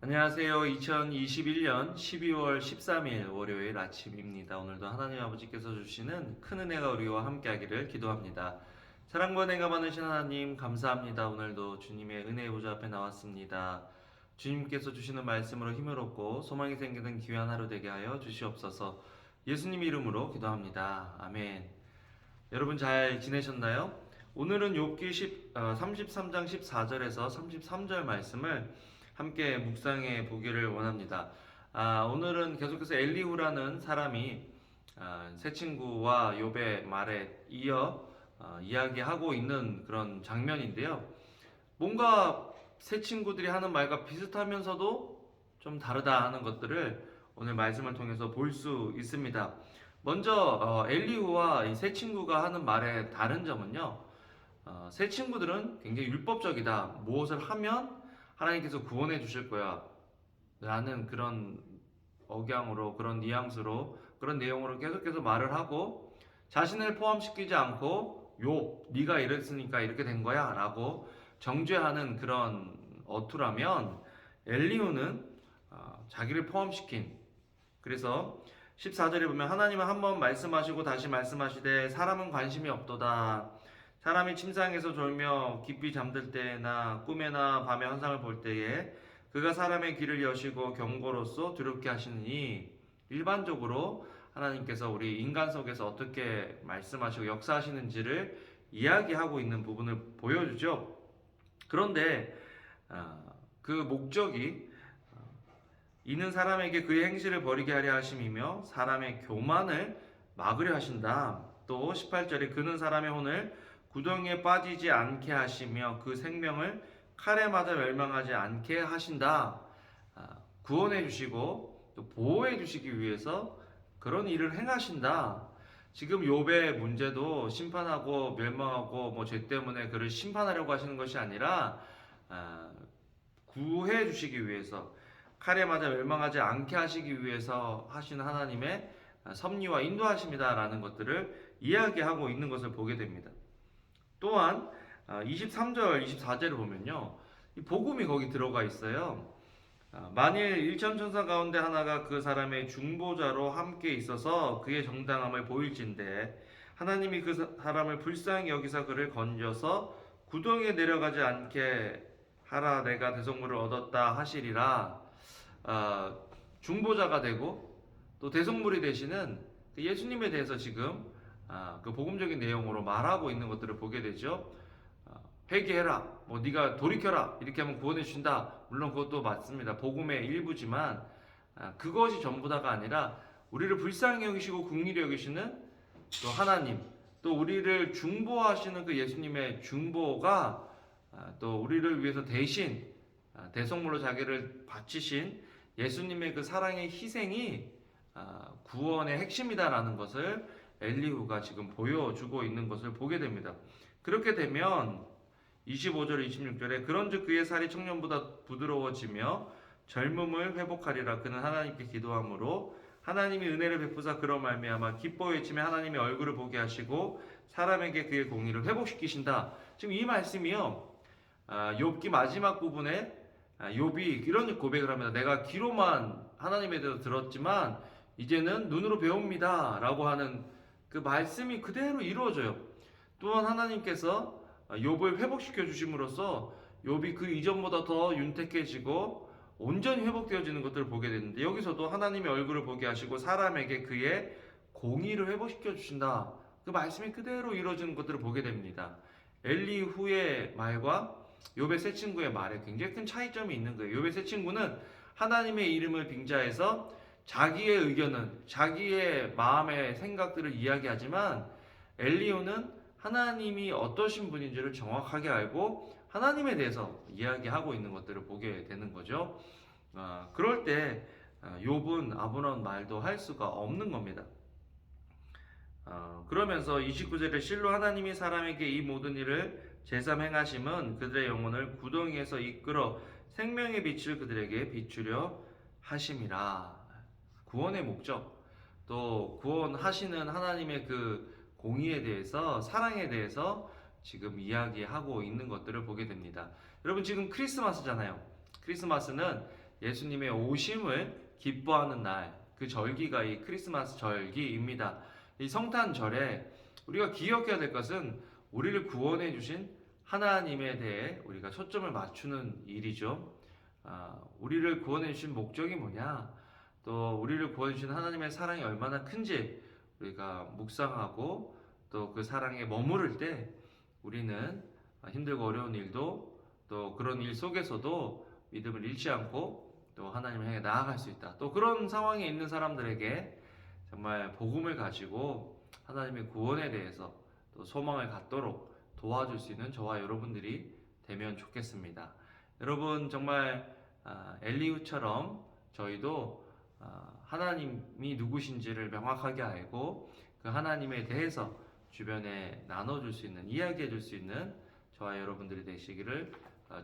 안녕하세요. 2021년 12월 13일 월요일 아침입니다. 오늘도 하나님 아버지께서 주시는 큰 은혜가 우리와 함께하기를 기도합니다. 사랑과 은혜가 많으신 하나님 감사합니다. 오늘도 주님의 은혜의 보좌 앞에 나왔습니다. 주님께서 주시는 말씀으로 힘을 얻고 소망이 생기는 귀한 하루 되게 하여 주시옵소서. 예수님 이름으로 기도합니다. 아멘. 여러분 잘 지내셨나요? 오늘은 욥기 33장 14절에서 33절 말씀을 함께 묵상해 보기를 원합니다. 오늘은 계속해서 엘리후라는 사람이 새 친구와 욥의 말에 이어 이야기하고 있는 그런 장면인데요. 뭔가 새 친구들이 하는 말과 비슷하면서도 좀 다르다 하는 것들을 오늘 말씀을 통해서 볼 수 있습니다. 먼저 엘리후와 이 새 친구가 하는 말의 다른 점은요. 새 친구들은 굉장히 율법적이다. 무엇을 하면 하나님께서 구원해 주실 거야. 라는 그런 억양으로, 그런 뉘앙스로, 그런 내용으로 계속해서 말을 하고 자신을 포함시키지 않고 네가 이랬으니까 이렇게 된 거야 라고 정죄하는 그런 어투라면 엘리후는 자기를 포함시킨, 그래서 14절에 보면 하나님은 한번 말씀하시고 다시 말씀하시되 사람은 관심이 없도다. 사람이 침상에서 졸며 깊이 잠들 때나 꿈에나 밤에 환상을 볼 때에 그가 사람의 귀를 여시고 경고로써 두렵게 하시느니, 일반적으로 하나님께서 우리 인간 속에서 어떻게 말씀하시고 역사하시는지를 이야기하고 있는 부분을 보여주죠. 그런데 그 목적이 이는 사람에게 그의 행실을 버리게 하려 하심이며 사람의 교만을 막으려 하신다. 또 18절에 그는 사람의 혼을 구덩이에 빠지지 않게 하시며 그 생명을 칼에 맞아 멸망하지 않게 하신다. 구원해 주시고 또 보호해 주시기 위해서 그런 일을 행하신다. 지금 욥의 문제도 심판하고 멸망하고 죄 때문에 그를 심판하려고 하시는 것이 아니라 구해 주시기 위해서, 칼에 맞아 멸망하지 않게 하시기 위해서 하시는 하나님의 섭리와 인도하심이다라는 것들을 이야기하고 있는 것을 보게 됩니다. 또한 23절, 24절을 보면요, 복음이 거기 들어가 있어요. 만일 일천천사 가운데 하나가 그 사람의 중보자로 함께 있어서 그의 정당함을 보일진대 하나님이 그 사람을 불쌍히 여기사 그를 건져서 구덩이에 내려가지 않게 하라. 내가 대속물을 얻었다 하시리라. 중보자가 되고 또 대속물이 되시는 예수님에 대해서 지금 그 복음적인 내용으로 말하고 있는 것들을 보게 되죠. 회개해라, 네가 돌이켜라, 이렇게 하면 구원해 준다. 물론 그것도 맞습니다. 복음의 일부지만 그것이 전부다가 아니라 우리를 불쌍히 여기시고 긍휼히 여기시는 또 하나님, 또 우리를 중보하시는 그 예수님의 중보가 또 우리를 위해서 대신 대속물로 자기를 바치신 예수님의 그 사랑의 희생이 구원의 핵심이다라는 것을 엘리후가 지금 보여주고 있는 것을 보게 됩니다. 그렇게 되면 25절 26절에 그런즉 그의 살이 청년보다 부드러워지며 젊음을 회복하리라. 그는 하나님께 기도함으로 하나님이 은혜를 베푸사 그로 말미암아 기뻐 외치며 하나님의 얼굴을 보게 하시고 사람에게 그의 공의를 회복시키신다. 지금 이 말씀이요, 욥기 마지막 부분에 욥이 이런 고백을 합니다. 내가 귀로만 하나님에 대해서 들었지만 이제는 눈으로 배웁니다 라고 하는 그 말씀이 그대로 이루어져요. 또한 하나님께서 욥을 회복시켜 주심으로써 욥이 그 이전보다 더 윤택해지고 온전히 회복되어지는 것들을 보게 되는데, 여기서도 하나님의 얼굴을 보게 하시고 사람에게 그의 공의를 회복시켜 주신다. 그 말씀이 그대로 이루어지는 것들을 보게 됩니다. 엘리후의 말과 욥의 새 친구의 말에 굉장히 큰 차이점이 있는 거예요. 욥의 새 친구는 하나님의 이름을 빙자해서 자기의 의견은, 자기의 마음의 생각들을 이야기하지만 엘리후는 하나님이 어떠신 분인지를 정확하게 알고 하나님에 대해서 이야기하고 있는 것들을 보게 되는 거죠. 그럴 때 욥은 아무런 말도 할 수가 없는 겁니다. 그러면서 29절에 실로 하나님이 사람에게 이 모든 일을 제삼 행하심은 그들의 영혼을 구덩이에서 이끌어 생명의 빛을 그들에게 비추려 하심이라. 구원의 목적, 또 구원하시는 하나님의 그 공의에 대해서, 사랑에 대해서 지금 이야기하고 있는 것들을 보게 됩니다. 여러분 지금 크리스마스잖아요. 크리스마스는 예수님의 오심을 기뻐하는 날, 그 절기가 이 크리스마스 절기입니다. 이 성탄절에 우리가 기억해야 될 것은 우리를 구원해 주신 하나님에 대해 우리가 초점을 맞추는 일이죠. 우리를 구원해 주신 목적이 뭐냐? 또 우리를 구원해 주신 하나님의 사랑이 얼마나 큰지 우리가 묵상하고 또 그 사랑에 머무를 때 우리는 힘들고 어려운 일도 또 그런 일 속에서도 믿음을 잃지 않고 또 하나님을 향해 나아갈 수 있다. 또 그런 상황에 있는 사람들에게 정말 복음을 가지고 하나님의 구원에 대해서 또 소망을 갖도록 도와줄 수 있는 저와 여러분들이 되면 좋겠습니다. 여러분 정말 엘리후처럼 저희도 하나님이 누구신지를 명확하게 알고 그 하나님에 대해서 주변에 나눠줄 수 있는, 이야기해 줄 수 있는 저와 여러분들이 되시기를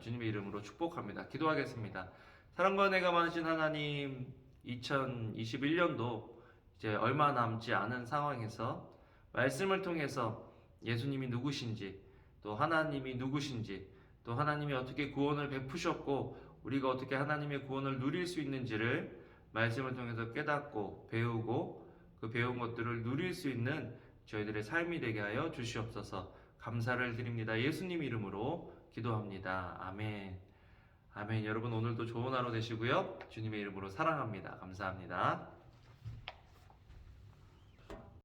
주님의 이름으로 축복합니다. 기도하겠습니다. 사랑과 은혜가 많으신 하나님, 2021년도 이제 얼마 남지 않은 상황에서 말씀을 통해서 예수님이 누구신지, 또 하나님이 누구신지, 또 하나님이 어떻게 구원을 베푸셨고 우리가 어떻게 하나님의 구원을 누릴 수 있는지를 말씀을 통해서 깨닫고 배우고 그 배운 것들을 누릴 수 있는 저희들의 삶이 되게 하여 주시옵소서. 감사를 드립니다. 예수님 이름으로 기도합니다. 아멘. 아멘. 여러분 오늘도 좋은 하루 되시고요. 주님의 이름으로 사랑합니다. 감사합니다.